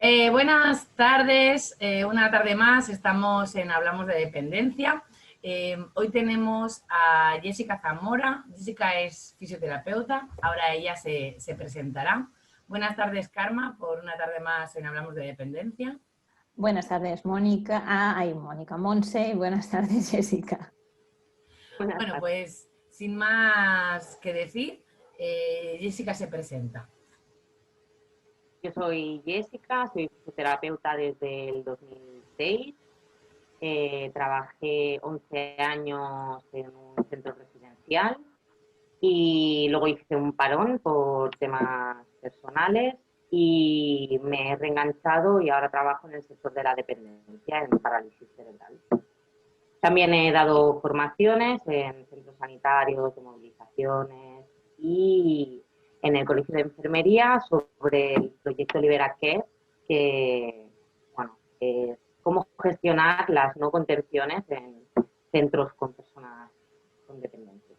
Buenas tardes, una tarde más, estamos en Hablamos de Dependencia. Hoy tenemos a Jessica Zamora. Jessica es fisioterapeuta, ahora ella se presentará. Buenas tardes, Karma, por una tarde más en Hablamos de Dependencia. Buenas tardes, Mónica. Mónica, Monse. Buenas tardes, Jessica. Bueno, pues sin más que decir, Jessica se presenta. Yo soy Jessica, soy fisioterapeuta desde el 2006. Trabajé 11 años en un centro residencial y luego hice un parón por temas personales y me he reenganchado y ahora trabajo en el sector de la dependencia, en parálisis cerebral. También he dado formaciones en centros sanitarios, de movilizaciones y en el Colegio de Enfermería sobre el proyecto LiberaCare, que bueno, es cómo gestionar las no contenciones en centros con personas con dependencia.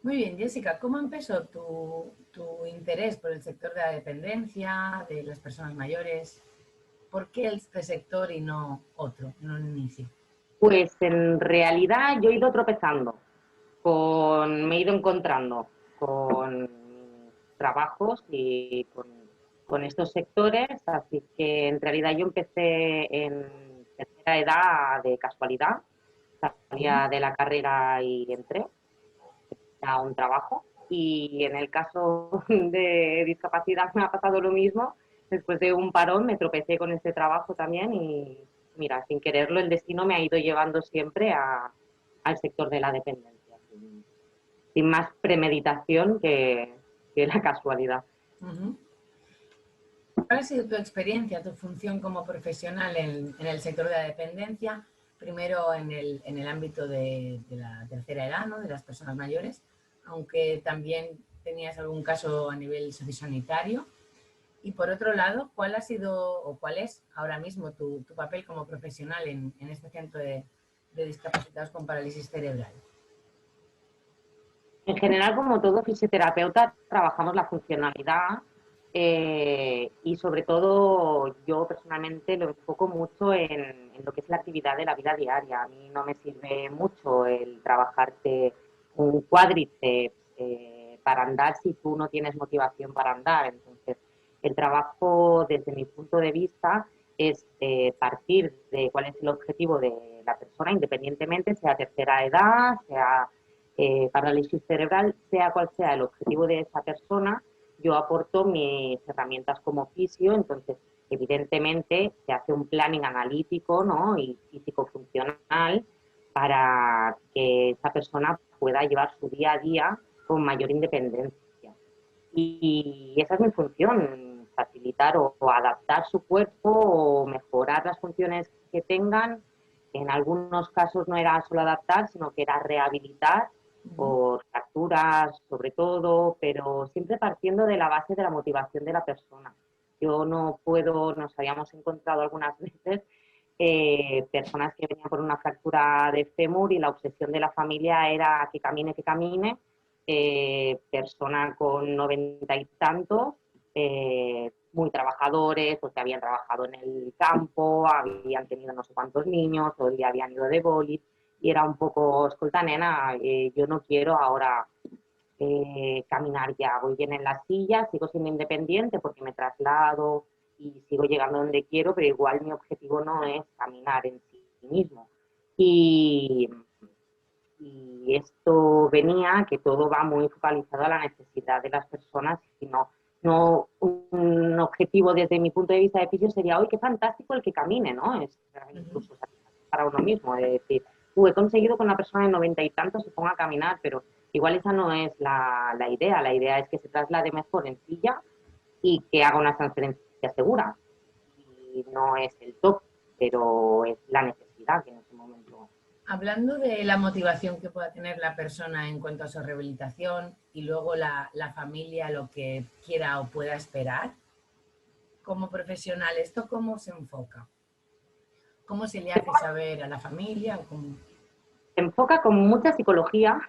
Muy bien, Jessica, ¿cómo empezó tu interés por el sector de la dependencia, de las personas mayores? ¿Por qué este sector y no otro, no el inicio? Pues en realidad yo he ido tropezando, me he ido encontrando con trabajos y con estos sectores, así que en realidad yo empecé en tercera edad de casualidad, salía de la carrera y entré a un trabajo, y en el caso de discapacidad me ha pasado lo mismo. Después de un parón me tropecé con este trabajo también y mira, sin quererlo el destino me ha ido llevando siempre al sector de la dependencia, sin más premeditación que la casualidad. ¿Cuál ha sido tu experiencia, tu función como profesional en el sector de la dependencia? Primero en el ámbito de la tercera edad, ¿no? De las personas mayores, aunque también tenías algún caso a nivel sociosanitario. Y por otro lado, ¿cuál ha sido o cuál es ahora mismo tu papel como profesional en este centro de discapacitados con parálisis cerebral? En general, como todo fisioterapeuta, trabajamos la funcionalidad y sobre todo yo personalmente lo enfoco mucho en lo que es la actividad de la vida diaria. A mí no me sirve mucho el trabajarte un cuádriceps para andar si tú no tienes motivación para andar. Entonces, el trabajo desde mi punto de vista es partir de cuál es el objetivo de la persona, independientemente sea tercera edad, sea parálisis cerebral, sea cual sea el objetivo de esa persona. Yo aporto mis herramientas como fisio, entonces evidentemente se hace un planning analítico, ¿no? Y físico-funcional para que esa persona pueda llevar su día a día con mayor independencia. Y esa es mi función, facilitar o adaptar su cuerpo o mejorar las funciones que tengan. En algunos casos no era solo adaptar, sino que era rehabilitar por fracturas sobre todo, pero siempre partiendo de la base de la motivación de la persona. Yo no puedo, nos habíamos encontrado algunas veces personas que venían por una fractura de fémur y la obsesión de la familia era que camine, persona con 90 y tantos, muy trabajadores, o que habían trabajado en el campo, habían tenido no sé cuántos niños, o ya habían ido de boli, y era un poco, escolta nena, yo no quiero ahora caminar ya, voy bien en la silla, sigo siendo independiente porque me traslado y sigo llegando donde quiero, pero igual mi objetivo no es caminar en sí mismo. Y esto venía, que todo va muy focalizado a la necesidad de las personas, sino no un objetivo desde mi punto de vista de fisio sería, hoy qué fantástico el que camine, ¿no? Es incluso para uno mismo, de decir, he conseguido que una persona de 90 y tantos se ponga a caminar, pero igual esa no es la idea es que se traslade mejor en silla y que haga una transferencia segura. Y no es el top, pero es la necesidad que en ese momento. Hablando de la motivación que pueda tener la persona en cuanto a su rehabilitación y luego la familia, lo que quiera o pueda esperar, como profesional, ¿esto cómo se enfoca? ¿Cómo se le hace saber a la familia? Se enfoca con mucha psicología,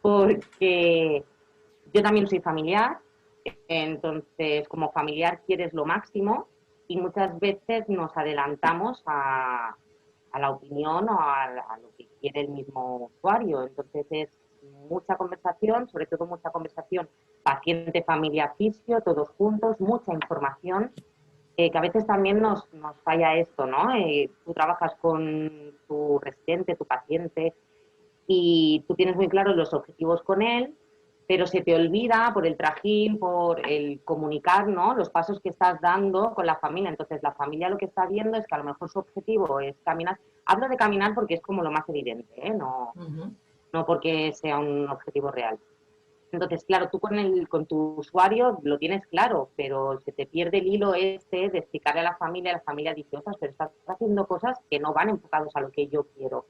porque yo también soy familiar, Entonces, como familiar quieres lo máximo y muchas veces nos adelantamos a la opinión o a lo que quiere el mismo usuario. Entonces es mucha conversación, sobre todo mucha conversación paciente, familia, fisio, todos juntos, mucha información, que a veces también nos falla esto, ¿no? Tú trabajas con tu residente, tu paciente, y tú tienes muy claros los objetivos con él, pero se te olvida por el trajín, por el comunicar, ¿no?, los pasos que estás dando con la familia. Entonces, la familia lo que está viendo es que a lo mejor su objetivo es caminar. Hablo de caminar porque es como lo más evidente, ¿eh? No porque sea un objetivo real. Entonces, claro, tú con tu usuario lo tienes claro, pero se te pierde el hilo este de explicarle a la familia dice, ostras, pero estás haciendo cosas que no van enfocados a lo que yo quiero.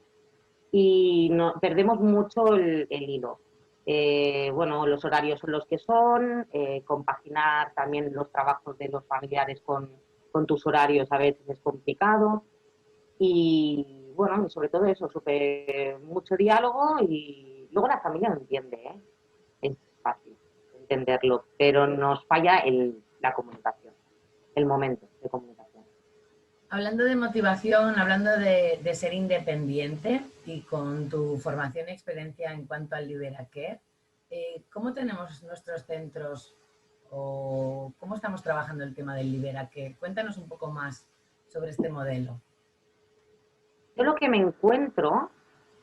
Y perdemos mucho el hilo. Bueno, los horarios son los que son, compaginar también los trabajos de los familiares con tus horarios a veces es complicado. Y bueno, y sobre todo eso, mucho diálogo y luego la familia lo entiende, ¿eh? Es fácil entenderlo, pero nos falla la comunicación, el momento de comunicación. Hablando de motivación, hablando de ser independiente y con tu formación y experiencia en cuanto al Liberacare, ¿cómo tenemos nuestros centros o cómo estamos trabajando el tema del Liberacare? Cuéntanos un poco más sobre este modelo. Yo lo que me encuentro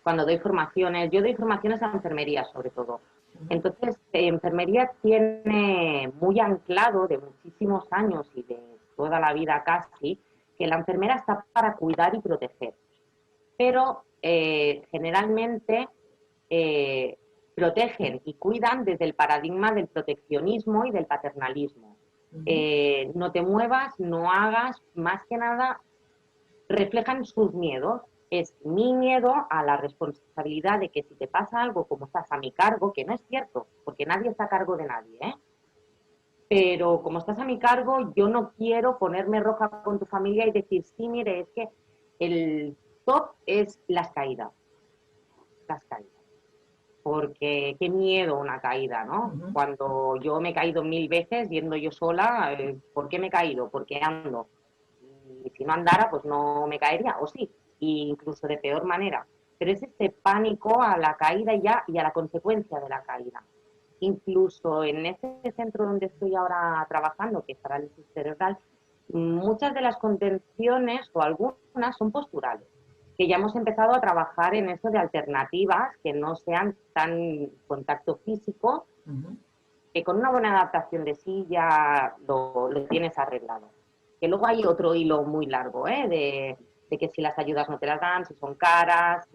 cuando doy formaciones, yo doy formaciones a enfermería sobre todo. Entonces, enfermería tiene muy anclado de muchísimos años y de toda la vida casi, que la enfermera está para cuidar y proteger. Pero generalmente protegen y cuidan desde el paradigma del proteccionismo y del paternalismo. No te muevas, no hagas, más que nada reflejan sus miedos. Es mi miedo a la responsabilidad de que si te pasa algo como estás a mi cargo, que no es cierto, porque nadie está a cargo de nadie, ¿eh? Pero como estás a mi cargo, yo no quiero ponerme roja con tu familia y decir, sí, mire, es que el top es las caídas. Las caídas. Porque qué miedo una caída, ¿no? Cuando yo me he caído 1000 veces yendo yo sola, ¿por qué me he caído? Porque ando. Y si no andara, pues no me caería, o sí, e incluso de peor manera. Pero es este pánico a la caída y a la consecuencia de la caída. Incluso en este centro donde estoy ahora trabajando, que es parálisis cerebral, muchas de las contenciones o algunas son posturales, que ya hemos empezado a trabajar en eso de alternativas que no sean tan contacto físico, que con una buena adaptación de silla lo tienes arreglado. Que luego hay otro hilo muy largo, de que si las ayudas no te las dan, si son caras,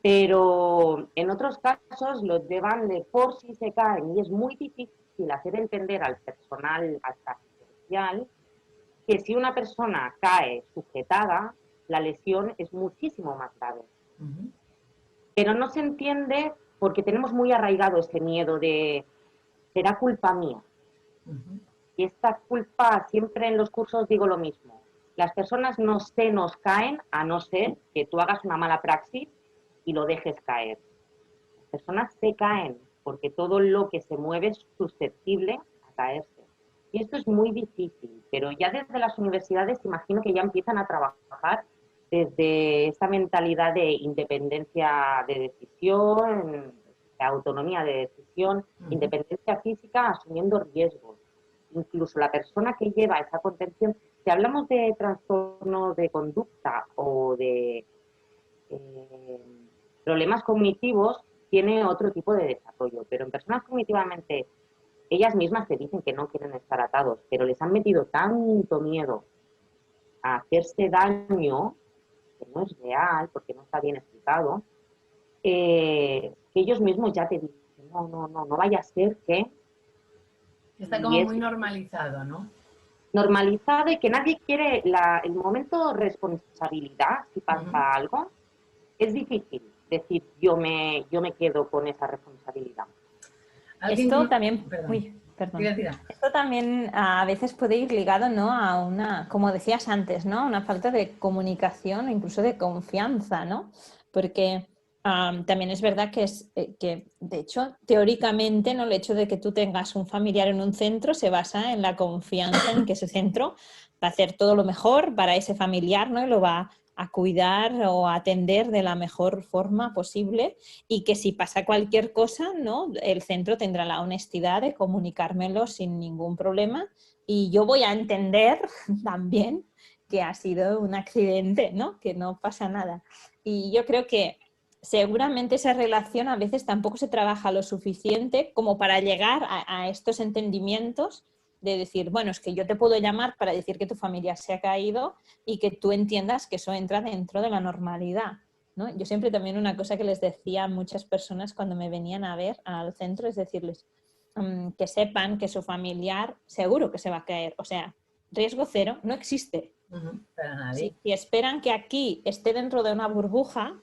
pero en otros casos los llevan de por si se caen y es muy difícil hacer entender al personal asistencial que si una persona cae sujetada, la lesión es muchísimo más grave. Pero no se entiende porque tenemos muy arraigado ese miedo de será culpa mía. Y esta culpa, siempre en los cursos digo lo mismo. Las personas no se nos caen a no ser que tú hagas una mala praxis y lo dejes caer. Las personas se caen porque todo lo que se mueve es susceptible a caerse. Y esto es muy difícil, pero ya desde las universidades imagino que ya empiezan a trabajar desde esta mentalidad de independencia de decisión, de autonomía de decisión, independencia física, asumiendo riesgos. Incluso la persona que lleva esa contención, si hablamos de trastorno de conducta o de problemas cognitivos, tiene otro tipo de desarrollo, pero en personas cognitivamente, ellas mismas te dicen que no quieren estar atados, pero les han metido tanto miedo a hacerse daño, que no es real, porque no está bien explicado, que ellos mismos ya te dicen, no vaya a ser que... Está como muy normalizado, ¿no? Normalizado y que nadie quiere el momento responsabilidad, si pasa algo, es difícil decir yo me quedo con esa responsabilidad. Esto también, perdón. Esto también a veces puede ir ligado, ¿no?, a una, como decías antes, ¿no?, una falta de comunicación, incluso de confianza, ¿no? Porque También es verdad que, de hecho, teóricamente, ¿no? El hecho de que tú tengas un familiar en un centro se basa en la confianza en que ese centro va a hacer todo lo mejor para ese familiar, ¿no? Y lo va a cuidar o a atender de la mejor forma posible, y que si pasa cualquier cosa, ¿no? El centro tendrá la honestidad de comunicármelo sin ningún problema, y yo voy a entender también que ha sido un accidente, ¿no? Que no pasa nada. Y yo creo que seguramente esa relación a veces tampoco se trabaja lo suficiente como para llegar a estos entendimientos de decir, bueno, es que yo te puedo llamar para decir que tu familia se ha caído y que tú entiendas que eso entra dentro de la normalidad, ¿no? Yo siempre también una cosa que les decía a muchas personas cuando me venían a ver al centro es decirles que sepan que su familiar seguro que se va a caer, o sea, riesgo cero no existe. Para nadie. Si esperan que aquí esté dentro de una burbuja,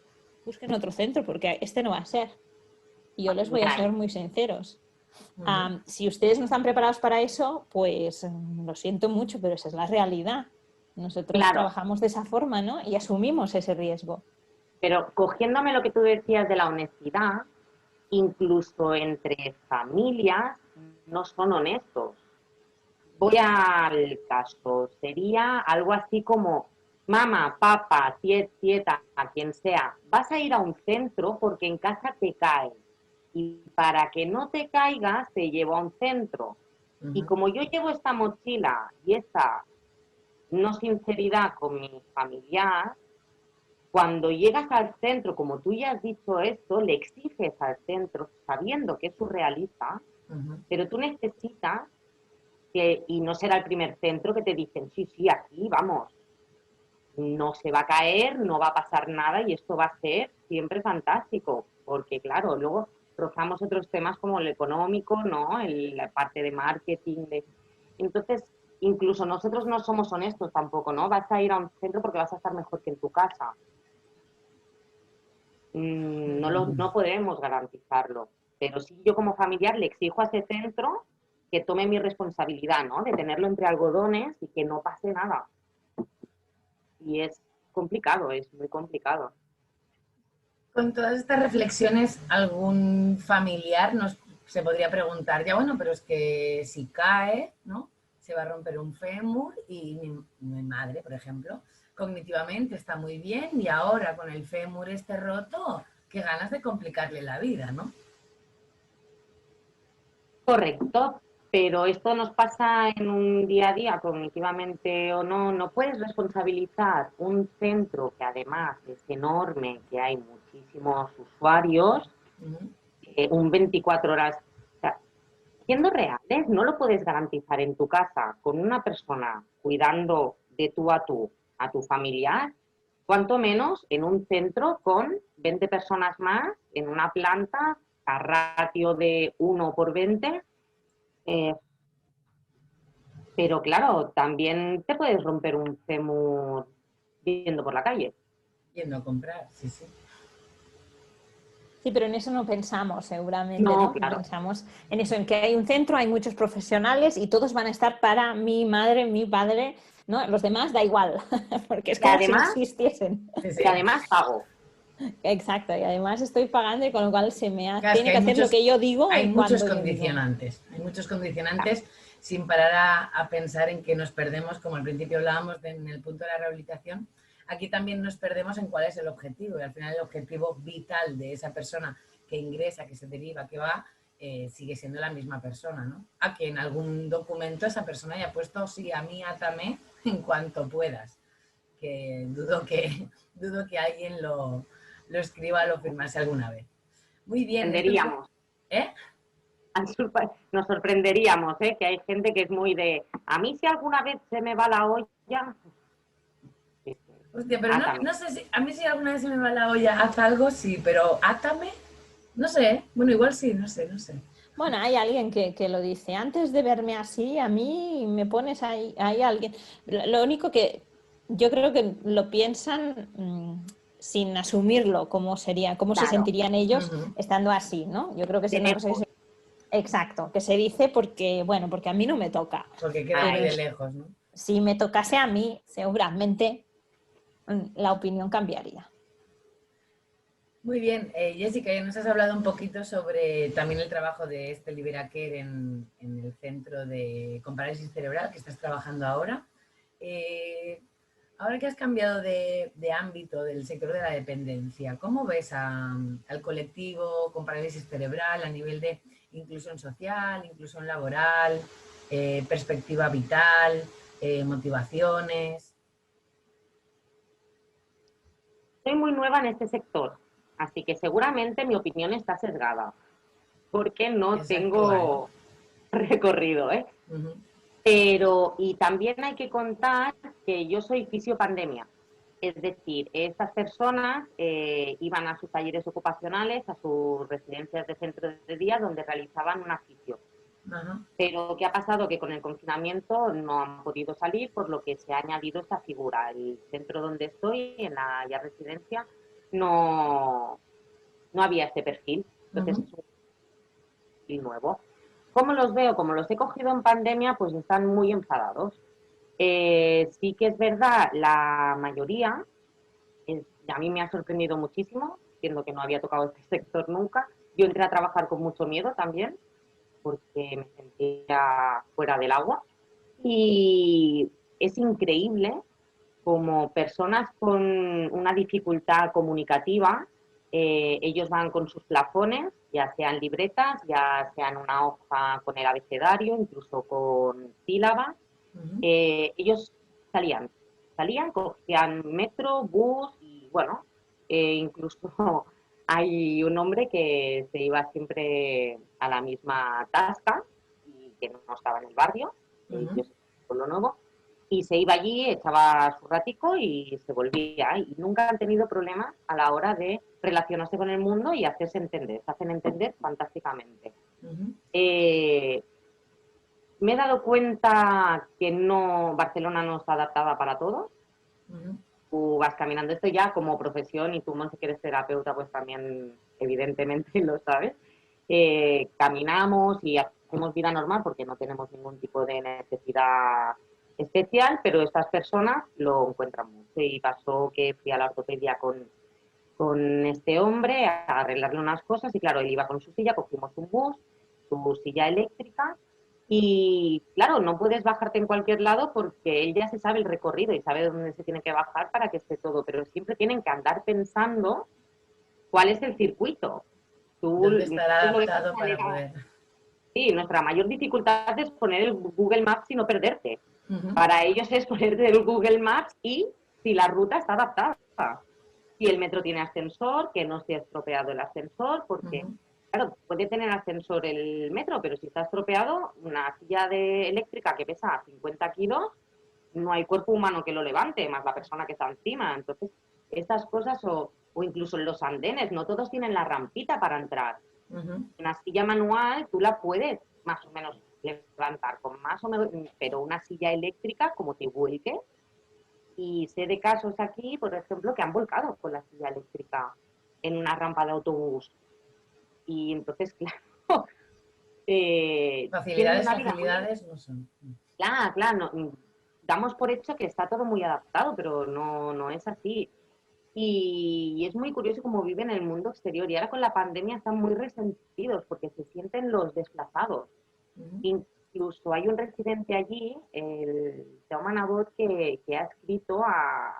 busquen otro centro porque este no va a ser. Y yo les voy a ser muy sinceros. Si ustedes no están preparados para eso, pues lo siento mucho, pero esa es la realidad. Nosotros trabajamos de esa forma, ¿no? Y asumimos ese riesgo. Pero cogiéndome lo que tú decías de la honestidad, incluso entre familias no son honestos. Voy al caso, sería algo así como, mamá, papá, tieta, a quien sea, vas a ir a un centro porque en casa te caes. Y para que no te caigas, te llevo a un centro. Y como yo llevo esta mochila y esta no sinceridad con mi familiar, cuando llegas al centro, como tú ya has dicho esto, le exiges al centro, sabiendo que es surrealista, pero tú necesitas que, y no será el primer centro que te dicen, sí, sí, aquí vamos, no se va a caer, no va a pasar nada y esto va a ser siempre fantástico, porque claro, luego rozamos otros temas como el económico, ¿no? La parte de marketing, entonces incluso nosotros no somos honestos tampoco, ¿no? Vas a ir a un centro porque vas a estar mejor que en tu casa. No podemos garantizarlo, pero sí yo como familiar le exijo a ese centro que tome mi responsabilidad, ¿no? De tenerlo entre algodones y que no pase nada. Y es complicado, es muy complicado. Con todas estas reflexiones, algún familiar se podría preguntar, ya bueno, pero es que si cae, ¿no? Se va a romper un fémur y mi madre, por ejemplo, cognitivamente está muy bien y ahora con el fémur roto, qué ganas de complicarle la vida, ¿no? Correcto, pero esto nos pasa en un día a día, cognitivamente o no. No puedes responsabilizar un centro que además es enorme, que hay muchísimos usuarios, un 24 horas. O sea, siendo reales, no lo puedes garantizar en tu casa con una persona cuidando de tú a tu familiar, cuanto menos en un centro con 20 personas más, en una planta a ratio de 1 por 20. Pero claro, también te puedes romper un fémur yendo por la calle. Yendo a comprar, sí, sí. Sí, pero en eso no pensamos, seguramente, No, ¿no? claro. Pensamos en eso, en que hay un centro, hay muchos profesionales y todos van a estar para mi madre, mi padre, ¿no? Los demás da igual, porque es como si no existiesen. Sí, sí. Y además pago. Exacto, y además estoy pagando y con lo cual Claro, tiene que hacer lo que yo digo hay y muchos cuando condicionantes, hay muchos condicionantes sin parar a pensar en que nos perdemos, como al principio hablábamos en el punto de la rehabilitación, aquí también nos perdemos en cuál es el objetivo y al final el objetivo vital de esa persona que ingresa, que se deriva, que va, sigue siendo la misma persona, ¿no? A que en algún documento esa persona haya puesto sí, a mí átame en cuanto puedas, que dudo que alguien lo escriba o lo firmase alguna vez. Muy bien. Sorprenderíamos. ¿Eh? Nos sorprenderíamos, ¿eh? Que hay gente que es muy de, a mí si alguna vez se me va la olla... Hostia, pero no sé si, a mí si alguna vez se me va la olla, haz algo, sí, pero átame, no sé, bueno, igual sí, no sé. Bueno, hay alguien que lo dice, antes de verme así, a mí me pones ahí, hay alguien. Lo único que yo creo que lo piensan sin asumirlo, cómo sería, cómo se sentirían ellos estando así, ¿no? Yo creo que es una cosa que se... Exacto, que se dice porque, bueno, porque a mí no me toca. Porque queda ahí de lejos, ¿no? Si me tocase a mí, seguramente la opinión cambiaría. Muy bien, Jessica, ya nos has hablado un poquito sobre también el trabajo de este Liberacare en el centro con parálisis cerebral que estás trabajando ahora. Eh, Ahora que has cambiado de ámbito del sector de la dependencia, ¿cómo ves al colectivo con parálisis cerebral a nivel de inclusión social, inclusión laboral, perspectiva vital, motivaciones? Soy muy nueva en este sector, así que seguramente mi opinión está sesgada, porque no Es actual. tengo recorrido, ¿eh? Ujú, Pero, y también hay que contar que yo soy fisiopandemia. Es decir, estas personas iban a sus talleres ocupacionales, a sus residencias de centro de día, donde realizaban una fisio. ajá, Pero ¿qué ha pasado? Que con el confinamiento no han podido salir, por lo que se ha añadido esta figura. El centro donde estoy, en la ya residencia, no, no había este perfil. Entonces ujú, es un perfil nuevo. ¿Cómo los veo? Como los he cogido en pandemia, pues están muy enfadados. Sí que es verdad, la mayoría, a mí me ha sorprendido muchísimo, siendo que no había tocado este sector nunca. Yo entré a trabajar con mucho miedo también, porque me sentía fuera del agua. Y es increíble como personas con una dificultad comunicativa, ellos van con sus plafones, ya sean libretas, ya sean una hoja con el abecedario, incluso con sílabas. ujú. Ellos salían, cogían metro, bus y bueno, incluso hay un hombre que se iba siempre a la misma tasca y que no estaba en el barrio, yo Ujú, soy de Pueblo Nuevo, y se iba allí, echaba su ratico y se volvía. Y nunca han tenido problemas a la hora de relacionarse con el mundo y hacerse entender. Se hacen entender fantásticamente. ujú, Eh, Me he dado cuenta que no, Barcelona no está adaptada para todos. ujú, Tú vas caminando esto ya como profesión y tú, Monse, que eres terapeuta, pues también evidentemente lo sabes. Caminamos y hacemos vida normal porque no tenemos ningún tipo de necesidad especial, pero estas personas lo encuentran mucho. Y pasó que fui a la ortopedia con este hombre a arreglarle unas cosas y claro, él iba con su silla, cogimos un bus, su silla eléctrica y claro, no puedes bajarte en cualquier lado porque él ya se sabe el recorrido y sabe dónde se tiene que bajar para que esté todo, pero siempre tienen que andar pensando cuál es el circuito. Tú, ¿dónde estará nosotros lo vemos de adaptado para manera, poder? sí, nuestra mayor dificultad es poner el Google Maps y no perderte. Ujú, Para ellos es ponerte el Google Maps y si la ruta está adaptada. Si el metro tiene ascensor, que no esté estropeado el ascensor, porque, ujú, claro, puede tener ascensor el metro, pero si está estropeado, una silla eléctrica que pesa 50 kilos, no hay cuerpo humano que lo levante, más la persona que está encima. Entonces, estas cosas, o incluso en los andenes, no todos tienen la rampita para entrar. ujú. Una silla manual, tú la puedes más o menos levantar con más o menos, pero una silla eléctrica, como te vuelque, y sé de casos aquí, por ejemplo, que han volcado con la silla eléctrica en una rampa de autobús. Y entonces, claro, tienen Facilidades, una vida muy... facilidades no son. Claro, claro, damos por hecho que está todo muy adaptado, pero no, no es así. Y es muy curioso cómo viven en el mundo exterior. Y ahora con la pandemia están muy resentidos porque se sienten los desplazados. Ujú, Incluso hay un residente allí, el Jaume Nabot, que ha escrito a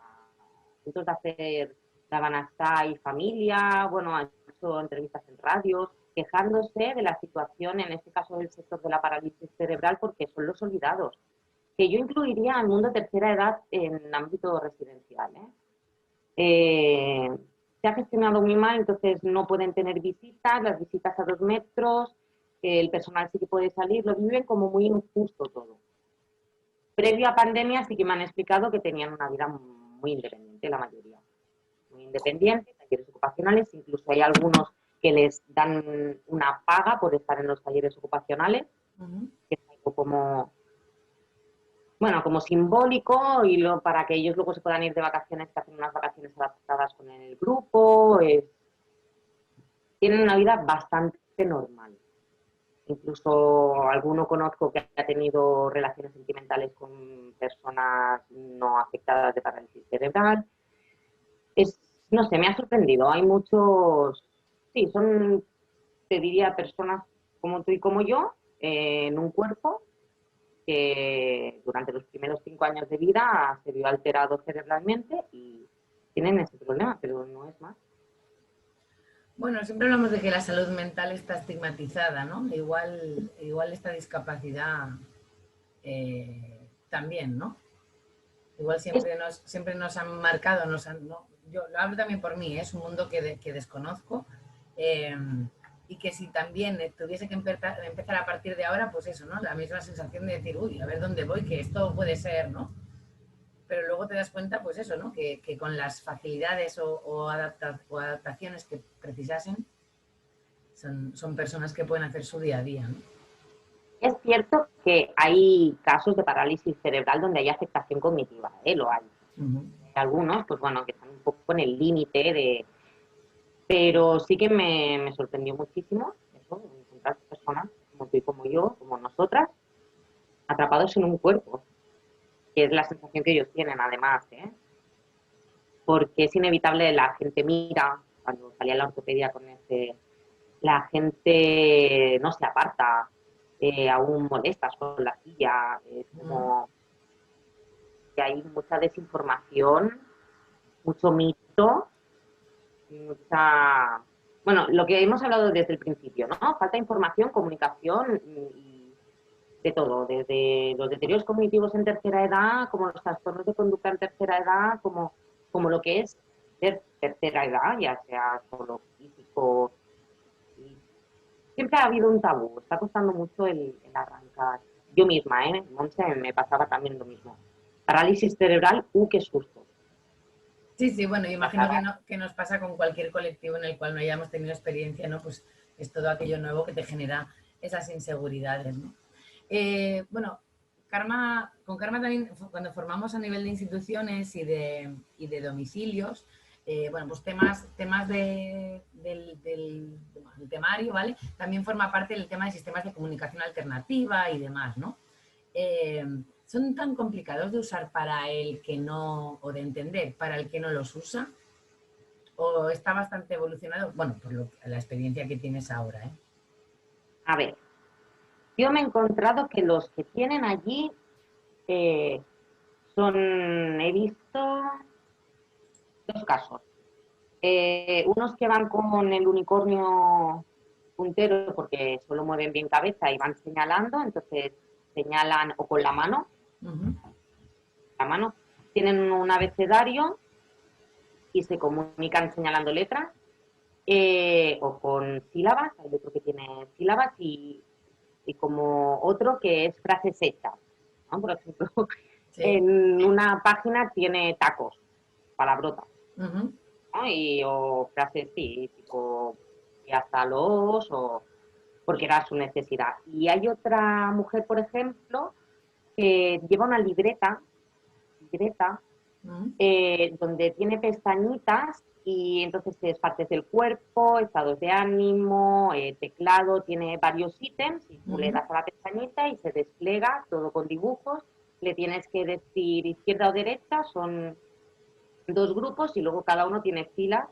puntos de hacer la Banastá y familia, bueno, ha hecho entrevistas en radios, quejándose de la situación, en este caso del sector de la parálisis cerebral, porque son los olvidados. Que yo incluiría al mundo tercera edad en ámbito residencial. Eh, Se ha gestionado muy mal, entonces no pueden tener visitas, las visitas a 2 metros, el personal sí que puede salir, lo viven como muy injusto todo. Previo a pandemia sí que me han explicado que tenían una vida muy independiente, la mayoría. Muy independiente, talleres ocupacionales, incluso hay algunos que les dan una paga por estar en los talleres ocupacionales, ujú. que es algo como, bueno, como simbólico y para que ellos luego se puedan ir de vacaciones, que hacen unas vacaciones adaptadas con el grupo. Tienen una vida bastante normal. Incluso alguno conozco que ha tenido relaciones sentimentales con personas no afectadas de parálisis cerebral. Es, No sé, me ha sorprendido. Hay muchos, sí, son, te diría, personas como tú y como yo, en un cuerpo que durante los primeros 5 años de vida se vio alterado cerebralmente y tienen ese problema, pero no es más. Bueno, siempre hablamos de que la salud mental está estigmatizada, ¿no? Igual esta discapacidad también, ¿no? Igual Es, siempre nos han marcado, ¿no? Yo lo hablo también por mí, es un mundo que desconozco, eh, y que si también tuviese que empezar a partir de ahora, pues eso, ¿no? La misma sensación de decir, uy, a ver dónde voy, que esto puede ser, ¿no? Pero luego te das cuenta, pues eso, ¿no? Que con las facilidades o adaptaciones que precisasen, son personas que pueden hacer su día a día, ¿no? es cierto que hay casos de parálisis cerebral donde hay afectación cognitiva, lo hay. Uh-huh. Algunos, pues bueno, que están un poco en el límite de... Pero sí que me sorprendió muchísimo eso, encontrar personas como tú y como yo, como nosotras, atrapados en un cuerpo, que es la sensación que ellos tienen además, ¿eh? Porque es inevitable, la gente mira, cuando salía la ortopedia con ese, la gente no se aparta, aún molestas con la silla, es Uh-huh. como que hay mucha desinformación, mucho mito, mucha... Bueno, lo que hemos hablado desde el principio, ¿no? Falta información, comunicación y de todo, desde los deterioros cognitivos en tercera edad, como los trastornos de conducta en tercera edad, como lo que es ser tercera edad, ya sea solo físico. Y siempre ha habido un tabú, está costando mucho el arrancar. Yo misma, Monse, me pasaba también lo mismo. Parálisis cerebral, qué susto. Sí, sí, bueno, imagino Pasaba. que nos pasa con cualquier colectivo en el cual no hayamos tenido experiencia, ¿no? Pues es todo aquello nuevo que te genera esas inseguridades, ¿no? Bueno, con Karma también, cuando formamos a nivel de instituciones y de domicilios, bueno, pues temas del temario, ¿vale? También forma parte del tema de sistemas de comunicación alternativa y demás, ¿no? Eh, son tan complicados de usar para el que no, o de entender para el que no los usa, o está bastante evolucionado, bueno, por la experiencia que tienes ahora, ¿eh? A ver, yo me he encontrado que los que tienen allí eh, he visto dos casos. Unos que van con el unicornio puntero porque solo mueven bien cabeza y van señalando, entonces señalan o con Uh-huh. la mano, tienen un abecedario y se comunican señalando letras, o con sílabas, hay otro que tiene sílabas y como otro que es frases hechas, ¿no? Por ejemplo, Sí. en una página tiene tacos, palabrotas, Uh-huh. ¿no? O frases, sí, tipo, y hasta los, o porque era su necesidad. Y hay otra mujer, por ejemplo, que lleva una libreta Uh-huh. donde tiene pestañitas y entonces es partes del cuerpo, estados de ánimo, teclado, tiene varios ítems y tú le Uh-huh. das a la pestañita y se despliega todo con dibujos. Le tienes que decir izquierda o derecha, son dos grupos y luego cada uno tiene filas,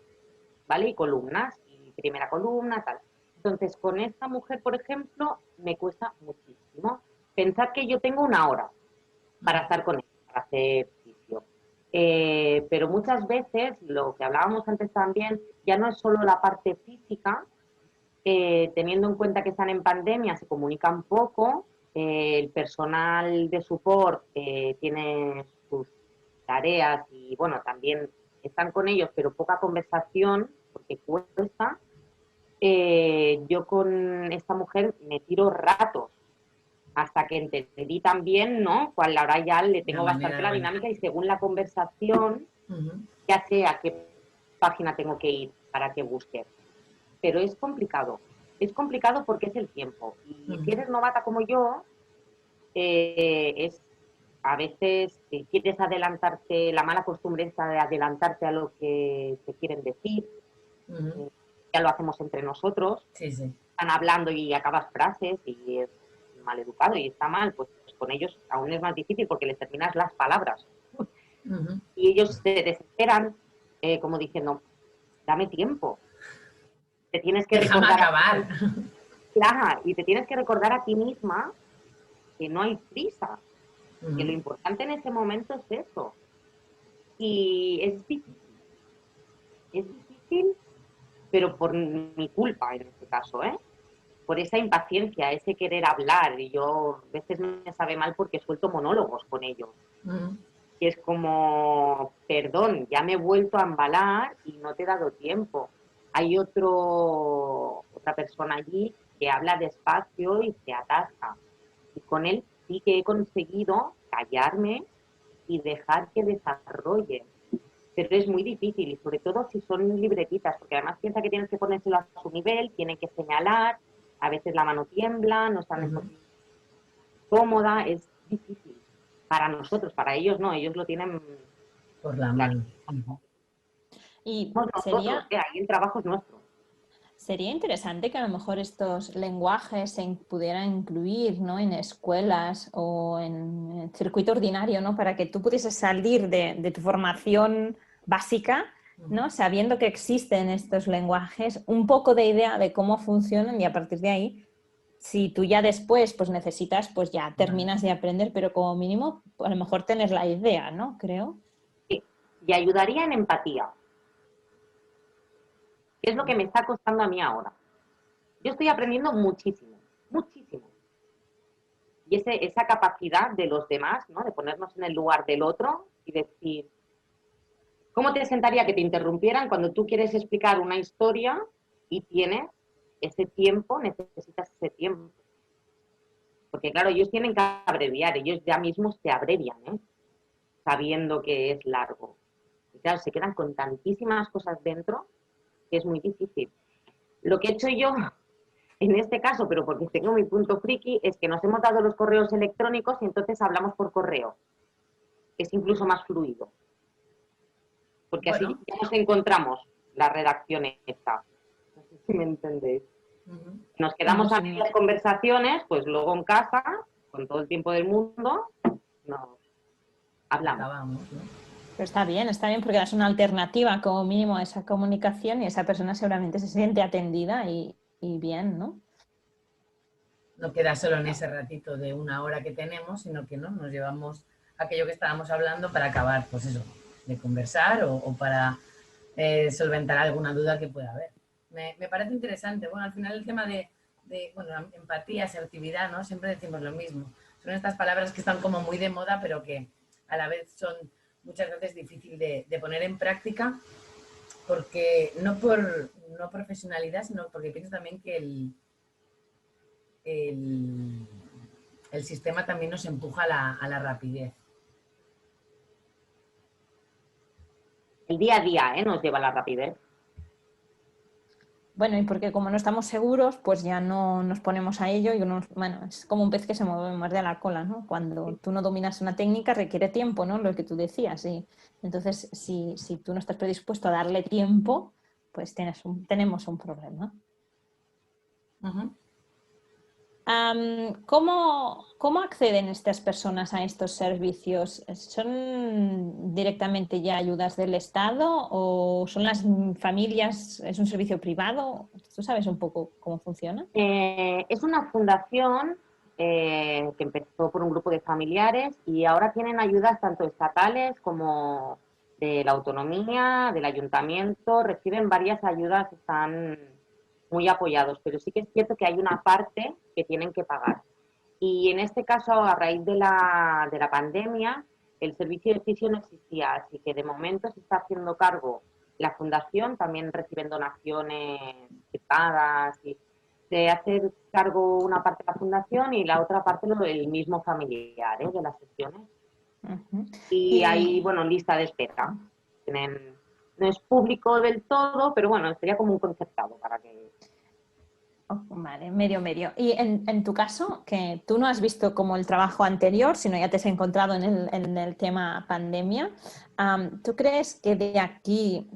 ¿vale? Y columnas, y primera columna, tal. Entonces, con esta mujer, por ejemplo, me cuesta muchísimo. Pensad que yo tengo una hora para estar con ella, para hacer ejercicio. Pero muchas veces, lo que hablábamos antes también, ya no es solo la parte física, teniendo en cuenta que están en pandemia, se comunican poco, el personal de support tiene sus tareas y bueno, también están con ellos, pero poca conversación, porque cuesta. Yo con esta mujer me tiro ratos hasta que entendí también, ¿no? Cuál ahora ya le La tengo manera bastante de la hablar. dinámica y según la conversación Uh-huh. ya sé a qué página tengo que ir para que busque. Pero es complicado porque es el tiempo. Y si Uh-huh. eres novata como yo, es a veces quieres adelantarte, la mala costumbre esta de adelantarte a lo que te quieren decir, Uh-huh. eh, ya lo hacemos entre nosotros, Sí, sí. están hablando y acabas frases y es mal educado y está mal, pues con ellos aún es más difícil porque les terminas las palabras Uh-huh. y ellos se desesperan, como diciendo, dame tiempo. Te tienes que Déjame recordar acabar. Claro, y te tienes que recordar a ti misma que no hay prisa, que lo Ujú. importante en ese momento es eso. Y es difícil, pero por mi culpa en este caso, ¿eh? Por esa impaciencia, ese querer hablar. Y yo a veces me sabe mal porque suelto monólogos con ellos. Ujú. Y es como, perdón, ya me he vuelto a embalar y no te he dado tiempo. Hay otra persona allí que habla despacio y se atasca. Y con él sí que he conseguido callarme y dejar que desarrolle. Pero es muy difícil y sobre todo si son libretitas, porque además piensa que tienes que ponérselo a su nivel, tienen que señalar, a veces la mano tiembla, no están en Ujú. posición cómoda, es difícil. Para nosotros, para ellos no, ellos lo tienen Por la mano. Ujú. clarísimo. Y Somos nosotros, ahí el trabajo es nuestro. sería interesante que a lo mejor estos lenguajes se pudieran incluir, ¿no? En escuelas o en el circuito ordinario, ¿no? Para que tú pudieses salir de tu formación básica, ¿no? Sabiendo que existen estos lenguajes, un poco de idea de cómo funcionan y a partir de ahí, si tú ya después pues necesitas, pues ya Vale. terminas de aprender, pero como mínimo a lo mejor tener la idea, ¿no? Creo. Sí. Y ayudaría en empatía, que es lo que me está costando a mí ahora. Yo estoy aprendiendo muchísimo, muchísimo. Y esa capacidad de los demás, ¿no? De ponernos en el lugar del otro y decir, ¿cómo te sentaría que te interrumpieran cuando tú quieres explicar una historia y tienes ese tiempo, necesitas ese tiempo? Porque claro, ellos tienen que abreviar, ellos ya mismos se abrevian, ¿eh? Sabiendo que es largo. Y claro, se quedan con tantísimas cosas dentro que es muy difícil. Lo que he hecho yo en este caso, pero porque tengo mi punto friki, es que nos hemos dado los correos electrónicos y entonces hablamos por correo. Es incluso más fluido. Porque así Bueno. ya nos encontramos la redacción hecha. No sé si me entendéis. Ujú. Nos No, quedamos a sí. medias conversaciones, pues luego en casa, con todo el tiempo del mundo, nos hablamos. Acabamos, ¿no? Pero está bien porque das una alternativa como mínimo a esa comunicación y esa persona seguramente se siente atendida y bien, ¿no? No queda solo en ese ratito de una hora que tenemos, sino que ¿no? Nos llevamos aquello que estábamos hablando para acabar, pues eso, de conversar o para solventar alguna duda que pueda haber. Me parece interesante. Bueno, al final el tema de bueno, empatía, asertividad, ¿no? Siempre decimos lo mismo. Son estas palabras que están como muy de moda, pero que a la vez son muchas veces difícil de poner en práctica, porque no por no profesionalidad, sino porque pienso también que el, el sistema también nos empuja a la rapidez. El día a día, ¿eh? Nos lleva a la rapidez. Bueno, y porque como no estamos seguros, pues ya no nos ponemos a ello y bueno, es como un pez que se muerde a la cola, ¿no? Cuando tú no dominas una técnica requiere tiempo, ¿no? Lo que tú decías. Y entonces, si tú no estás predispuesto a darle tiempo, pues tenemos un problema. Uh-huh. ¿Cómo acceden estas personas a estos servicios? ¿Son directamente ya ayudas del Estado o son las familias, es un servicio privado? ¿Tú sabes un poco cómo funciona? Es una fundación que empezó por un grupo de familiares y ahora tienen ayudas tanto estatales como de la autonomía, del ayuntamiento, reciben varias ayudas, están muy apoyados, pero sí que es cierto que hay una parte que tienen que pagar. Y en este caso, a raíz de la pandemia, el servicio de FISIO no existía, así que de momento se está haciendo cargo la fundación, también reciben donaciones privadas y se hace cargo una parte de la fundación y la otra parte el mismo familiar, de las sesiones. Uh-huh. Y hay, bueno, lista de espera. Tienen, no es público del todo, pero bueno, sería como un concertado para que... Oh, vale, medio, medio. Y en tu caso, que tú no has visto como el trabajo anterior, sino ya te has encontrado en el tema pandemia, ¿tú crees que de aquí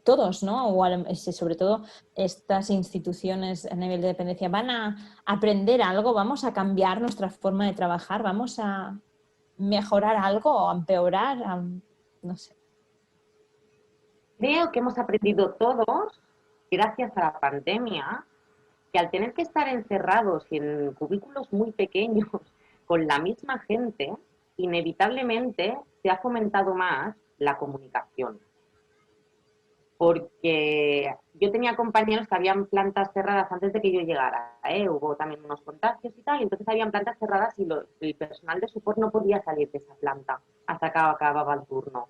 todos, ¿no? O sobre todo estas instituciones a nivel de dependencia van a aprender algo, vamos a cambiar nuestra forma de trabajar, vamos a mejorar algo o a empeorar? No sé. Creo que hemos aprendido todos, gracias a la pandemia, que al tener que estar encerrados y en cubículos muy pequeños con la misma gente, inevitablemente se ha fomentado más la comunicación. Porque yo tenía compañeros que habían plantas cerradas antes de que yo llegara, hubo también unos contagios y tal, y entonces habían plantas cerradas y el personal de soporte no podía salir de esa planta hasta que acababa el turno.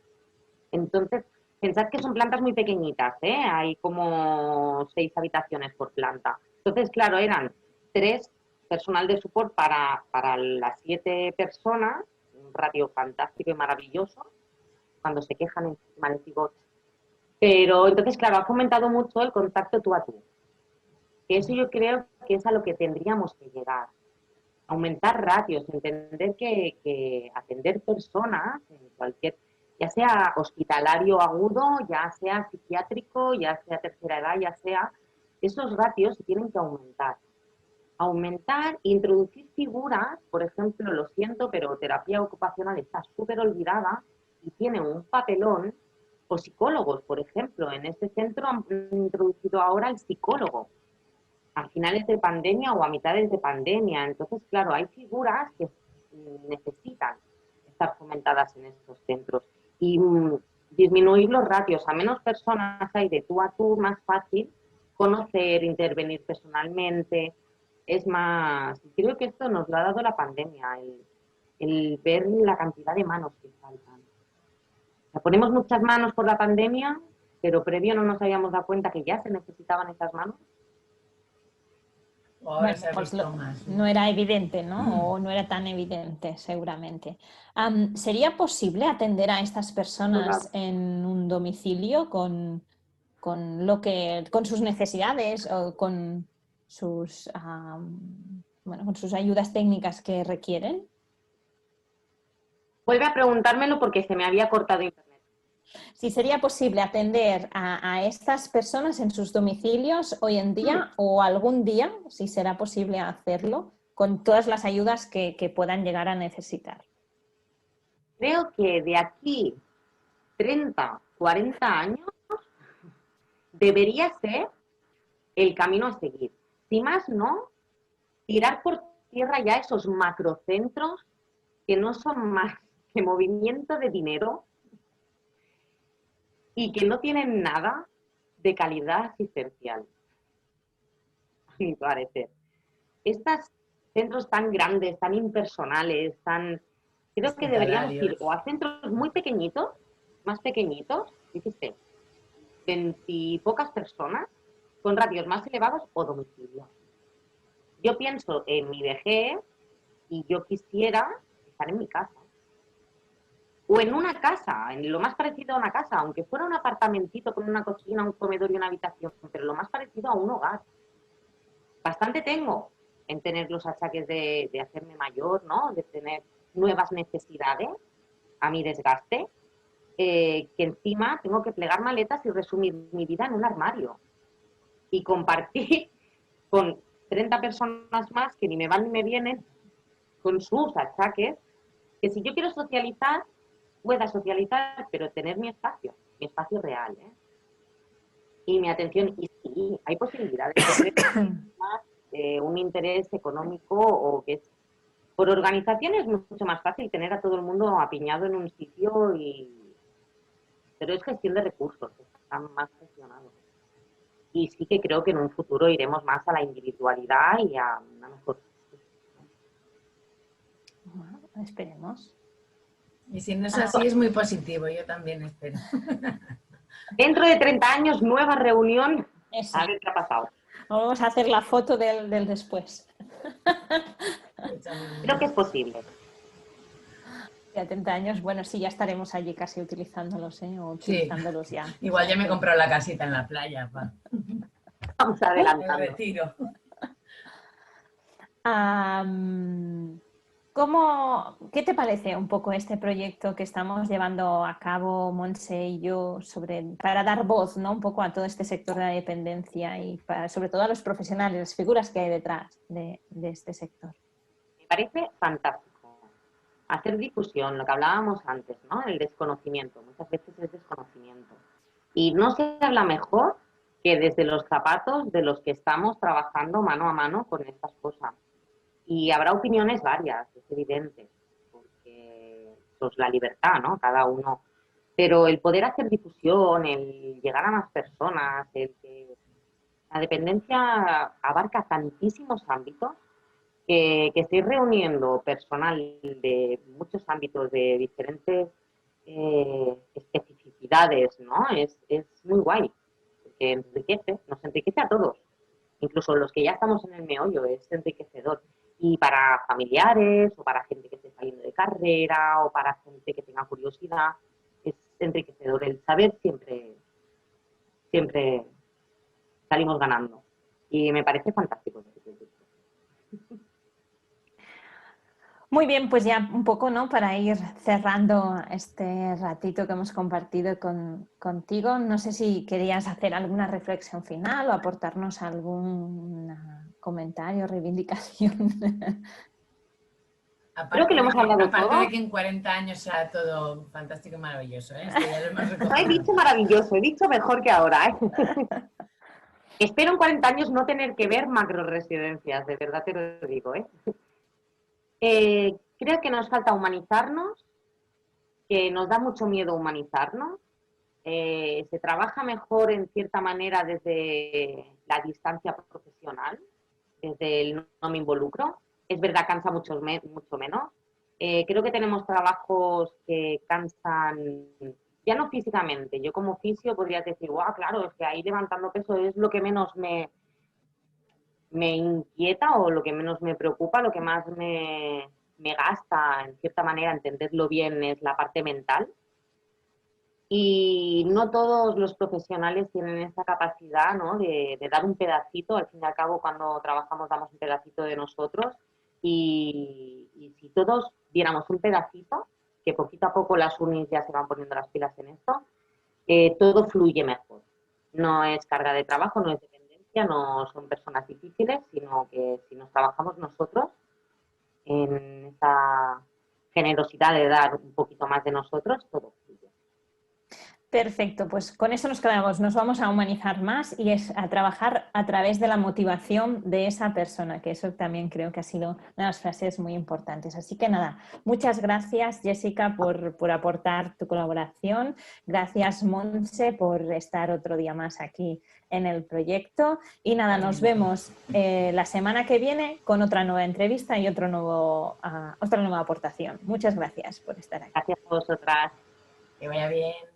Entonces, pensad que son plantas muy pequeñitas, hay como 6 habitaciones por planta. Entonces, claro, eran 3 personal de soporte para las 7 personas, un ratio fantástico y maravilloso. Cuando se quejan encima les digo, pero entonces, claro, ha fomentado mucho el contacto tú a tú. Eso yo creo que es a lo que tendríamos que llegar. Aumentar ratios, entender que atender personas en cualquier, ya sea hospitalario agudo, ya sea psiquiátrico, ya sea tercera edad, ya sea, esos ratios se tienen que aumentar. Aumentar, introducir figuras, por ejemplo, lo siento, pero terapia ocupacional está súper olvidada y tiene un papelón, o psicólogos, por ejemplo, en este centro han introducido ahora el psicólogo a finales de pandemia o a mitades de pandemia. Entonces, claro, hay figuras que necesitan estar fomentadas en estos centros y disminuir los ratios. A menos personas hay de tú a tú, más fácil conocer, intervenir personalmente. Es más, creo que esto nos lo ha dado la pandemia, el ver la cantidad de manos que faltan. O sea, ponemos muchas manos por la pandemia, pero previo no nos habíamos dado cuenta que ya se necesitaban esas manos. Ahora Bueno, se ha pues visto más, no ¿no? era evidente, ¿no? O no era tan evidente, seguramente. ¿Sería posible atender a estas personas en un domicilio con sus necesidades o con sus, bueno, con sus ayudas técnicas que requieren? Vuelve a preguntármelo porque se me había cortado internet. Si sería posible atender a estas personas en sus domicilios hoy en día o algún día, si será posible hacerlo, con todas las ayudas que puedan llegar a necesitar. Creo que de aquí 30, 40 años debería ser el camino a seguir. Si más no, tirar por tierra ya esos macrocentros que no son más que movimiento de dinero y que no tienen nada de calidad asistencial, a mi parecer. Estos centros tan grandes, tan impersonales, creo que deberíamos ir Hospitalarios. o a centros muy pequeñitos, más pequeñitos, dijiste, 20 y pocas personas, con ratios más elevados o domicilio. Yo pienso en mi vejez y yo quisiera estar en mi casa. O en una casa, en lo más parecido a una casa, aunque fuera un apartamentito con una cocina, un comedor y una habitación, pero lo más parecido a un hogar. Bastante tengo en tener los achaques de hacerme mayor, ¿no? De tener nuevas necesidades a mi desgaste, que encima tengo que plegar maletas y resumir mi vida en un armario y compartir con 30 personas más que ni me van ni me vienen con sus achaques, que si yo quiero socializar, pueda socializar, pero tener mi espacio real, y mi atención. Y sí, hay posibilidades. Yo creo que más un interés económico o que es por organización es mucho más fácil tener a todo el mundo apiñado en un sitio, pero es gestión de recursos, están más gestionados. Y sí que creo que en un futuro iremos más a la individualidad y a una mejor. Bueno, esperemos. Y si no es así, es muy positivo, yo también espero. Dentro de 30 años, nueva reunión, Eso. a ver qué ha pasado. Vamos a hacer la foto del después. Creo que es posible. Ya 30 años, bueno, sí, ya estaremos allí casi utilizándolos, o Sí, utilizándolos ya. igual O ya sea me he que... comprado la casita en la playa para Vamos el adelantando. retiro. ¿Qué te parece un poco este proyecto que estamos llevando a cabo, Montse y yo, para dar voz, ¿no? Un poco a todo este sector de la dependencia y sobre todo a los profesionales, las figuras que hay detrás de este sector? Me parece fantástico. Hacer difusión, lo que hablábamos antes, ¿no? El desconocimiento. Muchas veces es desconocimiento. Y no se habla mejor que desde los zapatos de los que estamos trabajando mano a mano con estas cosas. Y habrá opiniones varias, es evidente, porque pues la libertad, ¿no? Cada uno. Pero el poder hacer difusión, el llegar a más personas, el que la dependencia abarca tantísimos ámbitos que estoy reuniendo personal de muchos ámbitos, de diferentes especificidades, ¿no? Es muy guay, porque enriquece, nos enriquece a todos, incluso los que ya estamos en el meollo, es enriquecedor. Y para familiares, o para gente que esté saliendo de carrera, o para gente que tenga curiosidad, es enriquecedor. El saber siempre salimos ganando. Y me parece fantástico. Muy bien, pues ya un poco, ¿no? Para ir cerrando este ratito que hemos compartido contigo, no sé si querías hacer alguna reflexión final o aportarnos algún comentario, reivindicación. Creo que lo hemos hablado Aparte todo. de que en 40 años sea todo fantástico y maravilloso, ¿eh? Esto ya lo hemos recogido. No he dicho maravilloso, he dicho mejor que ahora, ¿eh? Espero en 40 años no tener que ver macroresidencias, de verdad te lo digo, ¿eh? Creo que nos falta humanizarnos, que nos da mucho miedo humanizarnos. Se trabaja mejor en cierta manera desde la distancia profesional, desde el no me involucro. Es verdad, cansa mucho menos. Creo que tenemos trabajos que cansan, ya no físicamente. Yo como fisio podría decir, wow, claro, es que ahí levantando peso es lo que menos me inquieta o lo que menos me preocupa, lo que más me gasta, en cierta manera, entenderlo bien es la parte mental. Y no todos los profesionales tienen esa capacidad, ¿no? de dar un pedacito, al fin y al cabo cuando trabajamos damos un pedacito de nosotros y si todos diéramos un pedacito, que poquito a poco las unis ya se van poniendo las pilas en esto, todo fluye mejor. No es carga de trabajo, no es dependencia, no son personas difíciles, sino que si nos trabajamos nosotros en esa generosidad de dar un poquito más de nosotros, todo fluye. Perfecto, pues con eso nos quedamos, nos vamos a humanizar más y es a trabajar a través de la motivación de esa persona, que eso también creo que ha sido una de las frases muy importantes. Así que nada, muchas gracias Jessica por aportar tu colaboración, gracias Montse por estar otro día más aquí en el proyecto y nada, nos vemos la semana que viene con otra nueva entrevista y otra nueva aportación. Muchas gracias por estar aquí. Gracias a vosotras. Que vaya bien.